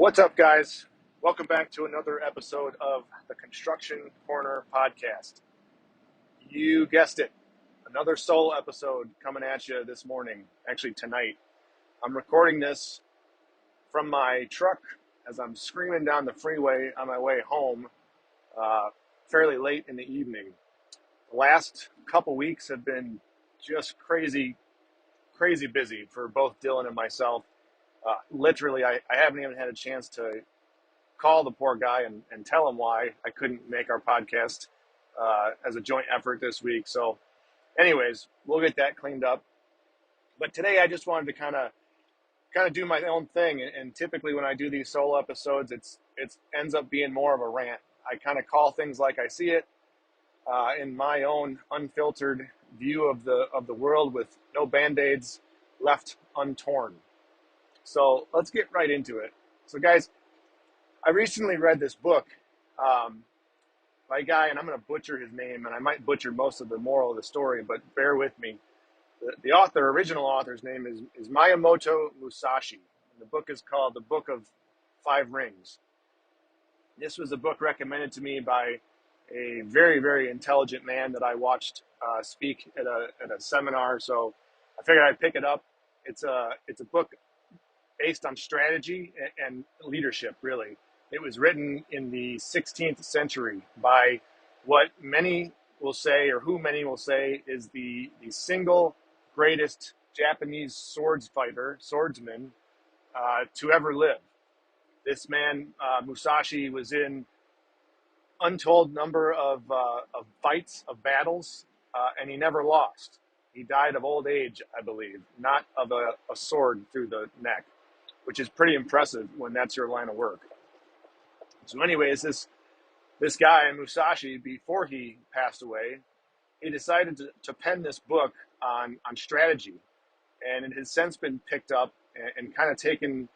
What's up, guys? Welcome back to another episode of the Construction Corner podcast. You guessed it, another solo episode coming at you this morning, actually tonight. I'm recording this from my truck as I'm screaming down the freeway on my way home fairly late in the evening. The last couple weeks have been just crazy busy for both Dylan and myself. Literally, I haven't even had a chance to call the poor guy and tell him why I couldn't make our podcast as a joint effort this week. So anyways, we'll get that cleaned up. But today I just wanted to kind of do my own thing. And typically when I do these solo episodes, it ends up being more of a rant. I kind of call things like I see it in my own unfiltered view of the world with no band-aids left untorn. So let's get right into it. So guys, I recently read this book by a guy, and I'm going to butcher his name, and I might butcher most of the moral of the story, but bear with me. The original author's name is Miyamoto Musashi. And the book is called The Book of Five Rings. This was a book recommended to me by a very, very intelligent man that I watched speak at a seminar, so I figured I'd pick it up. It's a book based on strategy and leadership, really. It was written in the 16th century by what many will say, or who many will say, is the single greatest Japanese swordsman to ever live. This man, Musashi, was in untold number of fights, of battles, and he never lost. He died of old age, I believe, not of a sword through the neck, which is pretty impressive when that's your line of work. So anyways, this guy, Musashi, before he passed away, he decided to pen this book on strategy. And it has since been picked up and kind of taken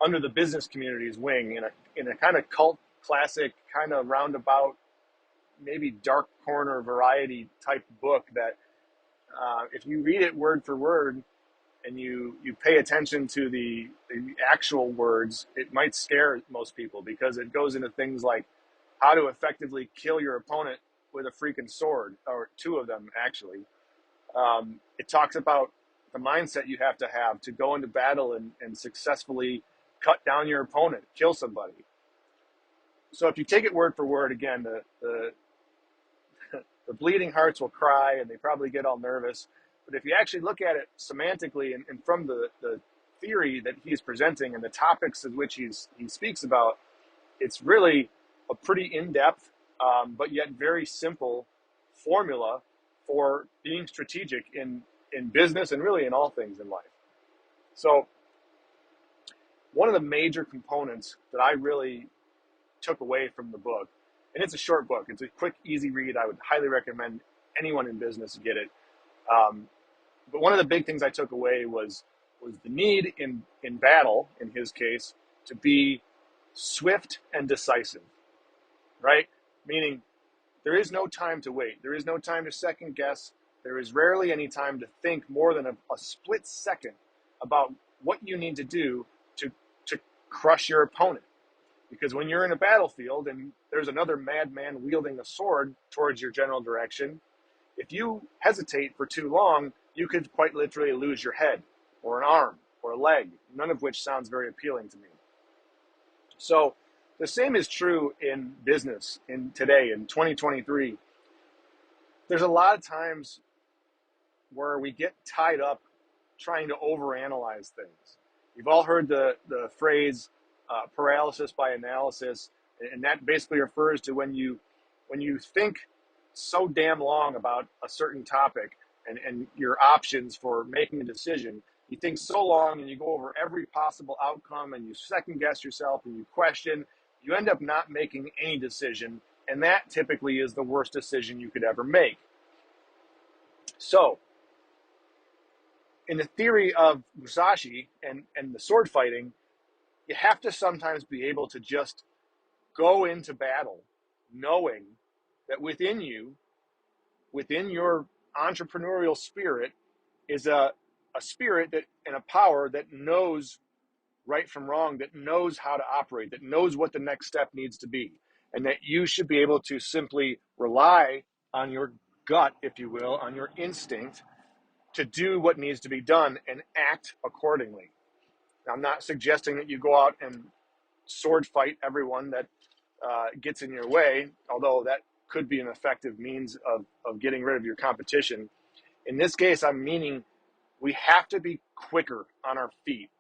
under the business community's wing in a kind of cult classic, kind of roundabout, maybe dark corner variety type book that if you read it word for word, and you pay attention to the actual words, it might scare most people because it goes into things like how to effectively kill your opponent with a freaking sword, or two of them, actually. It talks about the mindset you have to go into battle and successfully cut down your opponent, kill somebody. So if you take it word for word, again, the bleeding hearts will cry and they probably get all nervous. But if you actually look at it semantically and from the theory that he's presenting and the topics of which he speaks about, it's really a pretty in-depth, but yet very simple formula for being strategic in business and really in all things in life. So one of the major components that I really took away from the book, and it's a short book, it's a quick, easy read. I would highly recommend anyone in business get it. But one of the big things I took away was the need in battle, in his case, to be swift and decisive, right? Meaning there is no time to wait. There is no time to second guess. There is rarely any time to think more than a split second about what you need to do to crush your opponent. Because when you're in a battlefield and there's another madman wielding a sword towards your general direction, if you hesitate for too long, you could quite literally lose your head or an arm or a leg, none of which sounds very appealing to me. So the same is true in business today, in 2023. There's a lot of times where we get tied up trying to overanalyze things. You've all heard the phrase paralysis by analysis, and that basically refers to when you think so damn long about a certain topic and your options for making a decision. You think so long and you go over every possible outcome and you second guess yourself and you question. You end up not making any decision, and that typically is the worst decision you could ever make. So, in the theory of Musashi and the sword fighting, you have to sometimes be able to just go into battle knowing that within your entrepreneurial spirit is a spirit that and a power that knows right from wrong, that knows how to operate, that knows what the next step needs to be, and that you should be able to simply rely on your gut, if you will, on your instinct to do what needs to be done and act accordingly. Now, I'm not suggesting that you go out and sword fight everyone that gets in your way, although that could be an effective means of getting rid of your competition. In this case, I'm meaning we have to be quicker on our feet,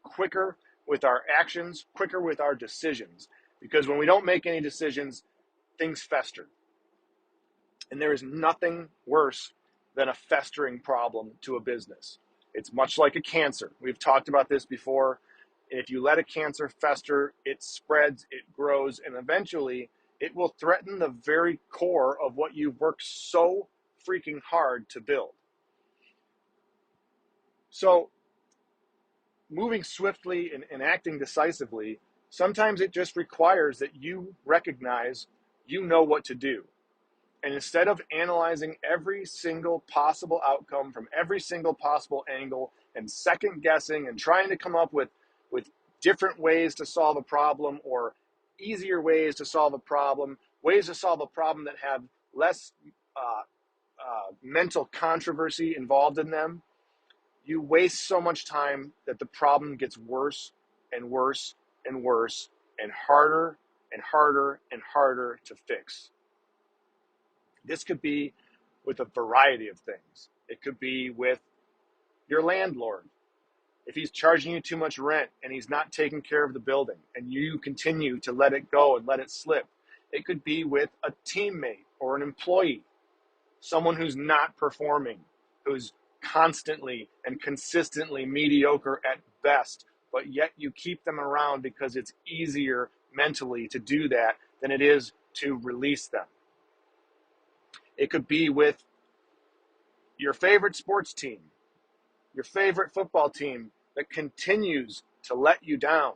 quicker with our actions, quicker with our decisions. Because when we don't make any decisions, things fester. And there is nothing worse than a festering problem to a business. It's much like a cancer. We've talked about this before. If you let a cancer fester, it spreads, it grows, and eventually it will threaten the very core of what you've worked so freaking hard to build. So, moving swiftly and acting decisively, sometimes it just requires that you recognize you know what to do. And instead of analyzing every single possible outcome from every single possible angle and second guessing and trying to come up with different ways to solve a problem or easier ways to solve a problem, ways to solve a problem that have less mental controversy involved in them, you waste so much time that the problem gets worse and worse and worse and harder and harder and harder to fix. This could be with a variety of things. It could be with your landlord. If he's charging you too much rent and he's not taking care of the building and you continue to let it go and let it slip. It could be with a teammate or an employee, someone who's not performing, who's constantly and consistently mediocre at best, but yet you keep them around because it's easier mentally to do that than it is to release them. It could be with your favorite sports team, your favorite football team that continues to let you down,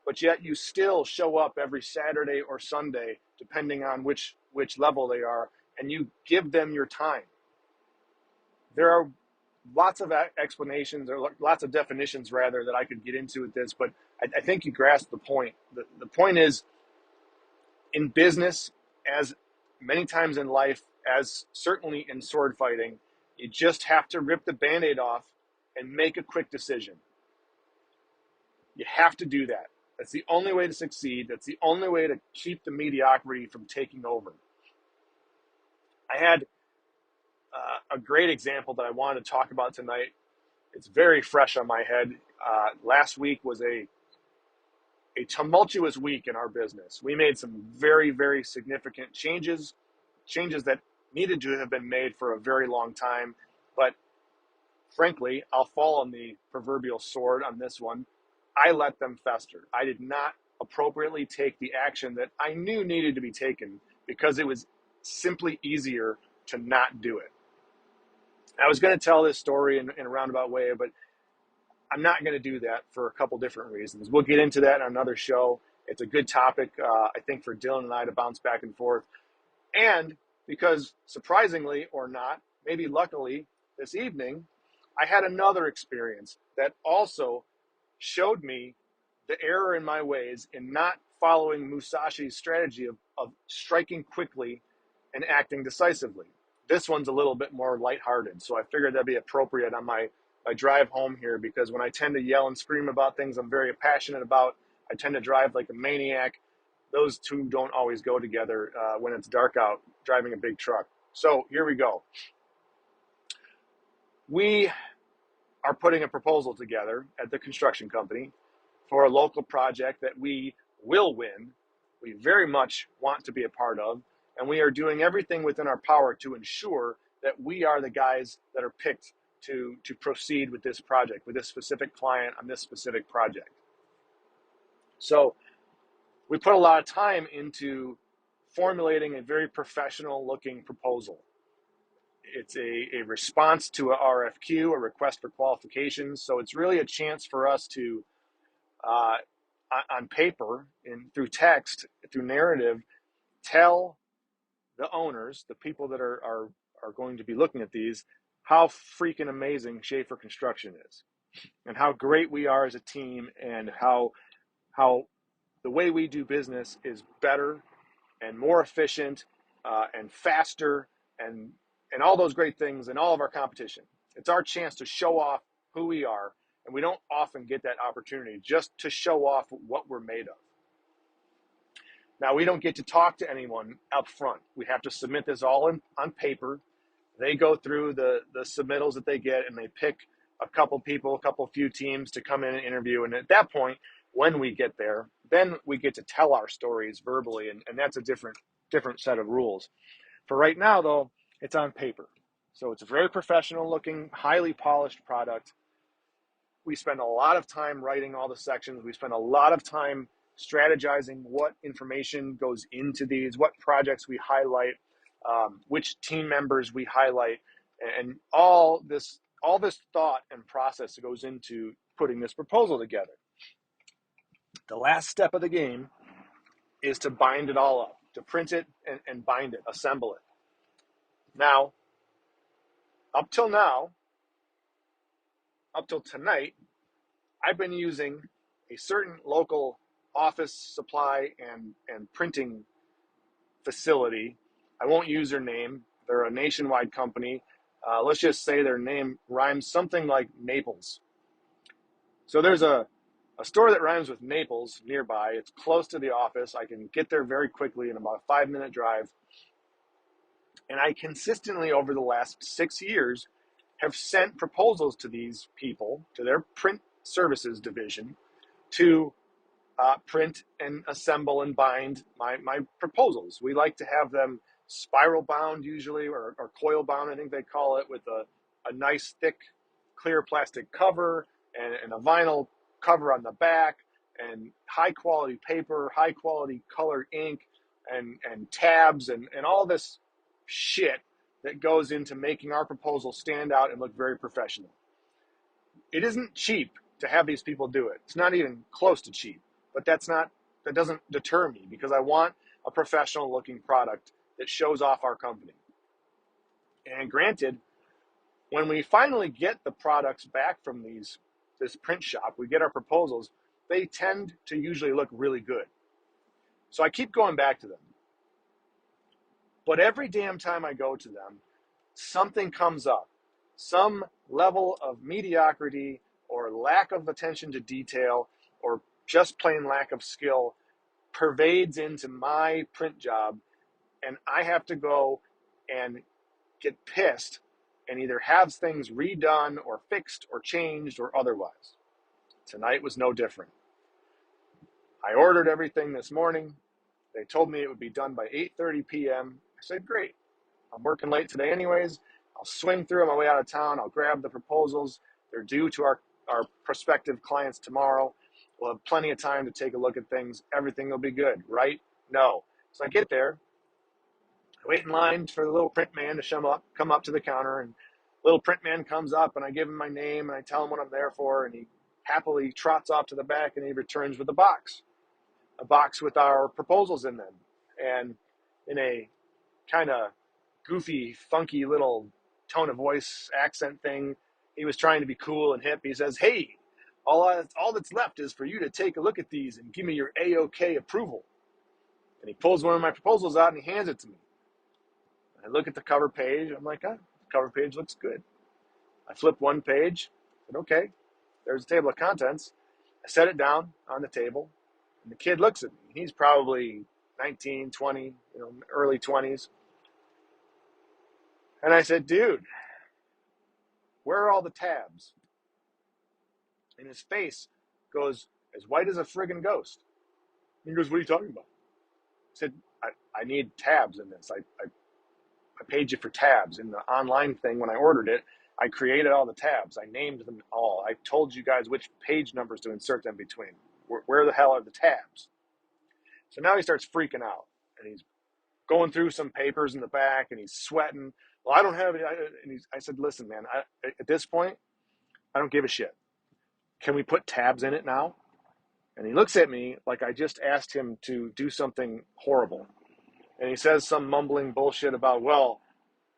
but yet you still show up every Saturday or Sunday, depending on which level they are, and you give them your time. There are lots of explanations, or lots of definitions, rather, that I could get into with this, but I think you grasp the point. The point is, in business, as many times in life, as certainly in sword fighting, you just have to rip the Band-Aid off and make a quick decision. You have to do that. That's the only way to succeed. That's the only way to keep the mediocrity from taking over. I had a great example that I wanted to talk about tonight. It's very fresh on my head. Last week was a tumultuous week in our business. We made some very, very significant changes that needed to have been made for a very long time. But frankly, I'll fall on the proverbial sword on this one. I let them fester. I did not appropriately take the action that I knew needed to be taken because it was simply easier to not do it. I was going to tell this story in a roundabout way, but I'm not going to do that for a couple different reasons. We'll get into that on another show. It's a good topic, I think, for Dylan and I to bounce back and forth. And because, surprisingly or not, maybe luckily, this evening, I had another experience that also showed me the error in my ways in not following Musashi's strategy of striking quickly and acting decisively. This one's a little bit more lighthearted, so I figured that'd be appropriate on my drive home here, because when I tend to yell and scream about things I'm very passionate about, I tend to drive like a maniac. Those two don't always go together when it's dark out driving a big truck. So here we go. We are putting a proposal together at the construction company for a local project that we will win. We very much want to be a part of, and we are doing everything within our power to ensure that we are the guys that are picked to proceed with this project, with this specific client on this specific project. So we put a lot of time into formulating a very professional looking proposal. It's a response to a RFQ, a request for qualifications. So it's really a chance for us to, on paper and through text, through narrative, tell the owners, the people that are going to be looking at these, how freaking amazing Schaefer Construction is. and how great we are as a team, and how the way we do business is better and more efficient and faster and all those great things and all of our competition. It's our chance to show off who we are, and we don't often get that opportunity just to show off what we're made of. Now, we don't get to talk to anyone up front. We have to submit this all on paper. They go through the submittals that they get, and they pick a couple people, few teams to come in and interview. And at that point, when we get there, then we get to tell our stories verbally, and that's a different set of rules. For right now, though, it's on paper. So it's a very professional looking, highly polished product. We spend a lot of time writing all the sections. We spend a lot of time strategizing what information goes into these, what projects we highlight, which team members we highlight, and all this thought and process that goes into putting this proposal together. The last step of the game is to bind it all up, to print it and bind it, assemble it. Now, up till tonight, I've been using a certain local office supply and printing facility. I won't use their name. They're a nationwide company. Let's just say their name rhymes something like Naples. So there's a store that rhymes with Naples nearby. It's close to the office. I can get there very quickly in about a 5-minute drive. And I consistently, over the last 6 years, have sent proposals to these people, to their print services division, to print and assemble and bind my proposals. We like to have them spiral bound usually, or coil bound, I think they call it, with a nice thick clear plastic cover and a vinyl cover on the back, and high quality paper, high quality colored ink, and tabs and all this shit that goes into making our proposal stand out and look very professional. It isn't cheap to have these people do it. It's not even close to cheap, but that doesn't deter me, because I want a professional looking product that shows off our company. And granted, when we finally get the products back from this print shop, we get our proposals, they tend to usually look really good. So I keep going back to them. But every damn time I go to them, something comes up. Some level of mediocrity or lack of attention to detail or just plain lack of skill pervades into my print job, and I have to go and get pissed and either have things redone or fixed or changed or otherwise. Tonight was no different. I ordered everything this morning. They told me it would be done by 8:30 p.m. I said, great. I'm working late today anyways. I'll swing through on my way out of town. I'll grab the proposals. They're due to our prospective clients tomorrow. We'll have plenty of time to take a look at things. Everything will be good, right? No. So I get there. I wait in line for the little print man to come up to the counter, and little print man comes up, and I give him my name and I tell him what I'm there for, and he happily trots off to the back and he returns with a box with our proposals in them. And in a kind of goofy, funky little tone of voice accent thing, he was trying to be cool and hip. He says, hey, all that's left is for you to take a look at these and give me your A-OK approval. And he pulls one of my proposals out and he hands it to me. I look at the cover page. I'm like, the cover page looks good. I flip one page. I said, okay, there's a table of contents. I set it down on the table, and the kid looks at me. He's probably 19, 20, early 20s. And I said, dude, where are all the tabs? And his face goes as white as a friggin' ghost. He goes, what are you talking about? I said, I need tabs in this. I paid you for tabs. In the online thing, when I ordered it, I created all the tabs. I named them all. I told you guys which page numbers to insert them between. Where the hell are the tabs? So now he starts freaking out, and he's going through some papers in the back, and he's sweating. Well, I don't have any. I said, listen, man, at this point, I don't give a shit. Can we put tabs in it now? And he looks at me like I just asked him to do something horrible. And he says some mumbling bullshit about, well,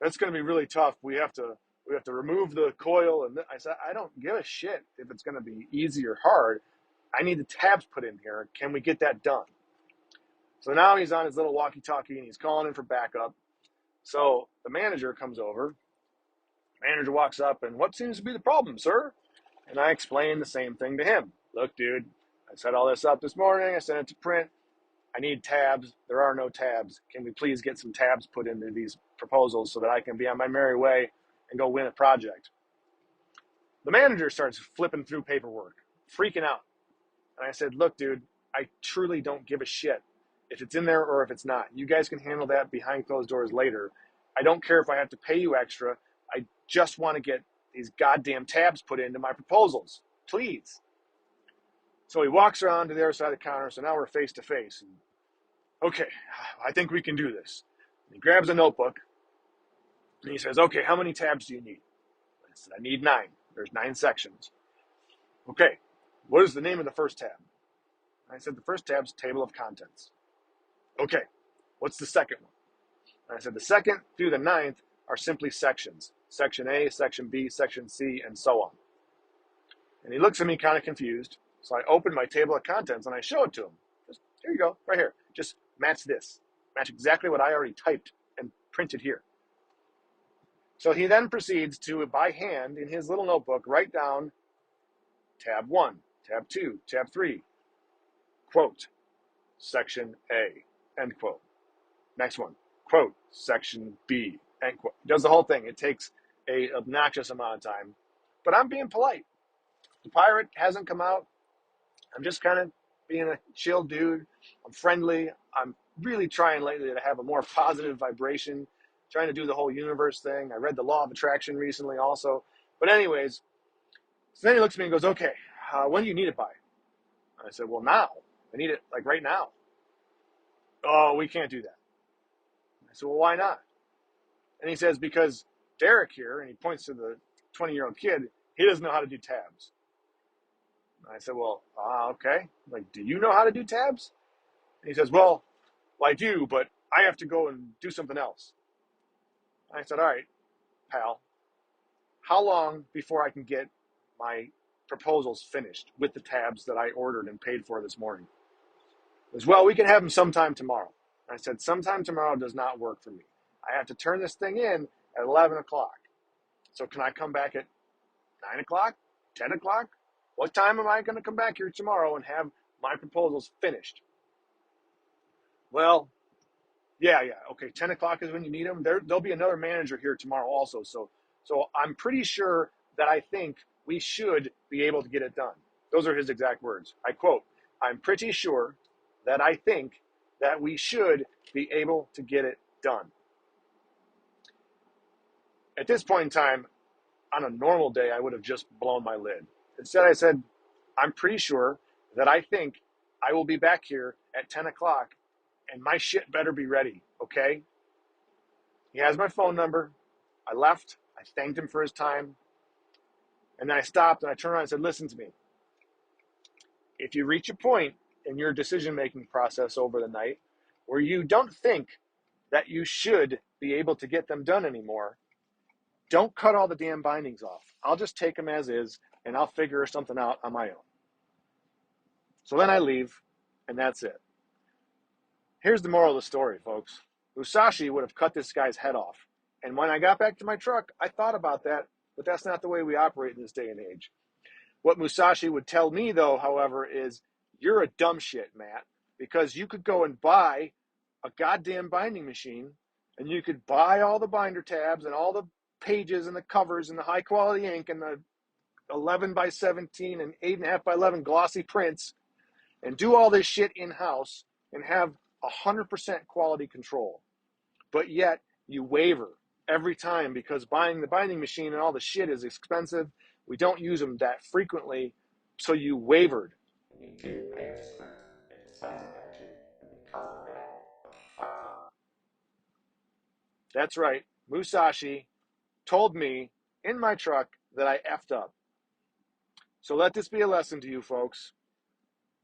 that's going to be really tough. We have to We have to remove the coil. And I said, I don't give a shit if it's going to be easy or hard. I need the tabs put in here. Can we get that done? So now he's on his little walkie-talkie and he's calling in for backup. So the manager comes over. Manager walks up and, what seems to be the problem, sir? And I explained the same thing to him. Look, dude, I set all this up this morning. I sent it to print. I need tabs. There are no tabs. Can we please get some tabs put into these proposals so that I can be on my merry way and go win a project? The manager starts flipping through paperwork, freaking out. And I said, look, dude, I truly don't give a shit if it's in there or if it's not. You guys can handle that behind closed doors later. I don't care if I have to pay you extra. I just want to get these goddamn tabs put into my proposals. Please. So he walks around to the other side of the counter. So now we're face to face. Okay, I think we can do this. He grabs a notebook and he says, okay, how many tabs do you need? I said, I need 9. There's 9 sections. Okay, what is the name of the first tab? I said, the first tab's table of contents. Okay, what's the second one? And I said, the second through the 9th are simply sections. Section A, Section B, Section C, and so on. And he looks at me kind of confused. So I open my table of contents and I show it to him. Just, here you go, right here. Just match this. Match exactly what I already typed and printed here. So he then proceeds to, by hand, in his little notebook, write down tab 1, tab 2, tab 3, quote, section A, end quote. Next one, quote, section B, end quote. He does the whole thing. It takes an obnoxious amount of time, but I'm being polite. The pirate hasn't come out. I'm just kind of being a chill dude. I'm friendly. I'm really trying lately to have a more positive vibration, trying to do the whole universe thing. I read the law of attraction recently also. But anyways, so then he looks at me and goes, okay, when do you need it by? And I said, well, now. I need it like right now. Oh, we can't do that. I said, well, why not? And he says, because Derek here, and he points to the 20-year-old kid, he doesn't know how to do tabs. And I said, well, okay. Like, do you know how to do tabs? And he says, well, I do, but I have to go and do something else. And I said, all right, pal, how long before I can get my proposals finished with the tabs that I ordered and paid for this morning? He goes, well, we can have them sometime tomorrow. And I said, sometime tomorrow does not work for me. I have to turn this thing in at 11 o'clock. So can I come back at 9 o'clock, 10 o'clock? What time am I going to come back here tomorrow and have my proposals finished? Well, yeah. Okay, 10 o'clock is when you need them. There'll be another manager here tomorrow also. So I'm pretty sure that I think we should be able to get it done. Those are his exact words. I quote, I'm pretty sure that I think that we should be able to get it done. At this point in time, on a normal day, I would have just blown my lid. Instead, I said, I'm pretty sure that I think I will be back here at 10 o'clock and my shit better be ready, okay? He has my phone number. I left. I thanked him for his time. And then I stopped and I turned around and said, listen to me. If you reach a point in your decision-making process over the night where you don't think that you should be able to get them done anymore, don't cut all the damn bindings off. I'll just take them as is and I'll figure something out on my own. So then I leave and that's it. Here's the moral of the story, folks. Musashi would have cut this guy's head off. And when I got back to my truck, I thought about that, but that's not the way we operate in this day and age. What Musashi would tell me, though, however, is you're a dumb shit, Matt, because you could go and buy a goddamn binding machine and you could buy all the binder tabs and all the pages and the covers and the high quality ink and the 11 by 17 and 8.5 by 11 glossy prints and do all this shit in-house and have 100% quality control. But yet you waver every time because buying the binding machine and all the shit is expensive. We don't use them that frequently, so you wavered. That's right. Musashi told me in my truck that I effed up. So let this be a lesson to you folks.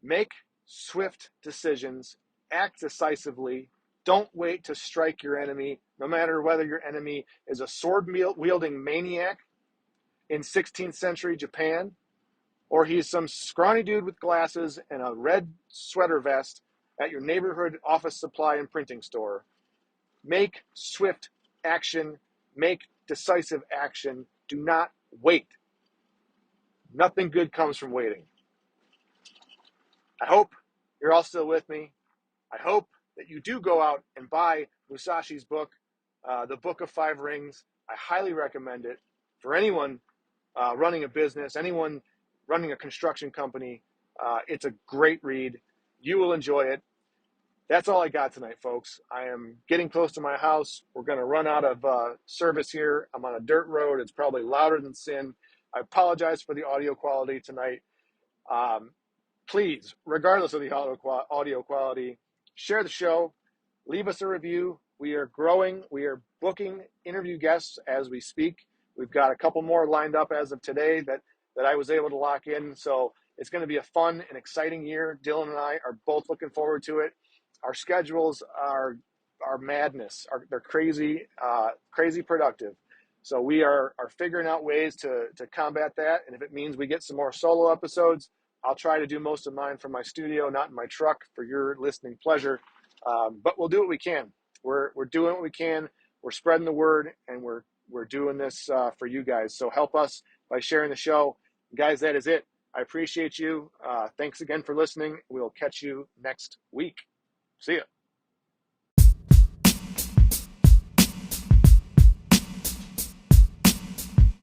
Make swift decisions, act decisively, Don't wait to strike your enemy, no matter whether your enemy is a sword-wielding maniac in 16th century Japan, or he's some scrawny dude with glasses and a red sweater vest at your neighborhood office supply and printing store. Make swift action. Make decisive action. Do not wait. Nothing good comes from waiting. I hope you're all still with me. I hope that you do go out and buy Musashi's book, The Book of Five Rings. I highly recommend it for anyone running a business, anyone running a construction company. It's a great read. You will enjoy it. That's all I got tonight, folks. I am getting close to my house. We're going to run out of service here. I'm on a dirt road. It's probably louder than sin. I apologize for the audio quality tonight. Please, regardless of the audio quality, share the show. Leave us a review. We are growing. We are booking interview guests as we speak. We've got a couple more lined up as of today that I was able to lock in. So it's going to be a fun and exciting year. Dylan and I are both looking forward to it. Our schedules are madness. They're crazy, crazy productive. So we are figuring out ways to combat that. And if it means we get some more solo episodes, I'll try to do most of mine from my studio, not in my truck, for your listening pleasure. But we'll do what we can. We're doing what we can. We're spreading the word, and we're doing this for you guys. So help us by sharing the show. Guys, that is it. I appreciate you. Thanks again for listening. We'll catch you next week. See ya.